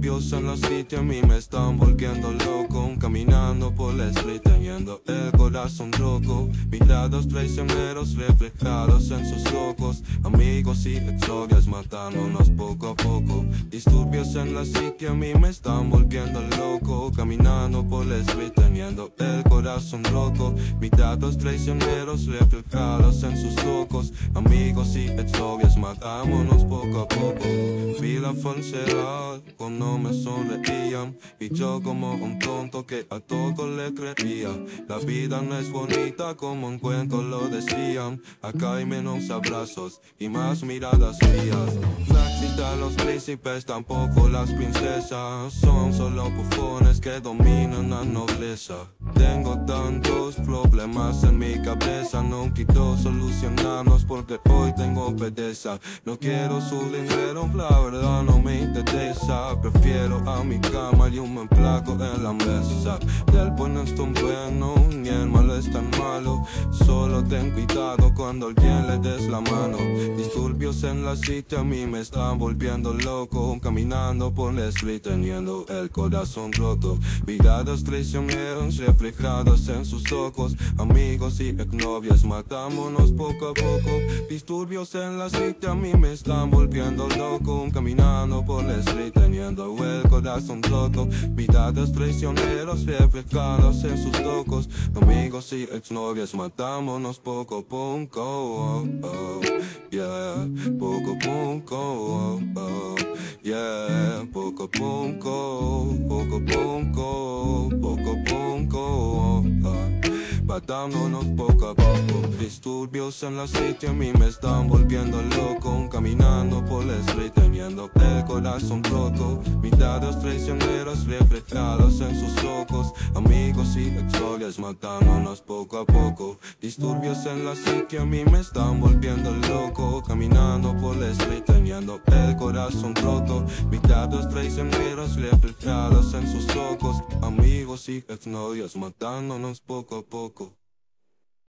Disturbios en la city a mí me están volviendo loco. Caminando por la street teniendo el corazón roto. Miradas traicioneros reflejados en sus ojos. Amigos y exnovias matándonos poco a poco. Disturbios en la city a mí me están volviendo loco. Caminando por la street teniendo el corazón roto. Miradas traicioneros reflejados en sus ojos. Amigos y exnovias matámonos poco a poco. Vi la falsedad cuando me sonreían y yo como un tonto que a todo le creía. La vida no es bonita como un cuento lo decían. Acá hay menos abrazos y más miradas frías. No existen los príncipes, tampoco las princesas. Son solo bufones que dominan la nobleza. Tengo tantos problemas en mi cabeza. No quiero solucionarlos porque hoy tengo pereza. No quiero su dinero, la verdad no me interesa. Prefiero a mi cama y un buen plato en la mesa. El bueno es tan bueno y el malo es tan malo. Solo ten cuidado cuando alguien le des la mano. Disturbios en la city a mí me están volviendo loco. Caminando por la street teniendo el corazón roto. Miradas traicioneros reflejadas en sus ojos. Amigos y exnovias matámonos poco a poco. Disturbios en la city a mí me están volviendo loco. Caminando por la street teniendo el corazón roto. Miradas traicioneros reflejadas en sus ojos. Amigos y exnovias matámonos poco a poco. Oh, oh, yeah, poco a poco. Oh, oh, yeah, poco a poco. Poco a poco. Poco a poco. Oh, oh. Matándonos poco a poco. Disturbios en la city a mí me están volviendo loco. Caminando por la street teniendo el corazón roto. Miradas traicioneras reflejadas en sus ojos. Amigos y exnovias matándonos poco a poco. Disturbios en la city a mí me están volviendo loco. Caminando por la street teniendo el corazón roto. Miradas traicioneras reflejadas en sus ojos. Amigos y exnovias matándonos poco a poco.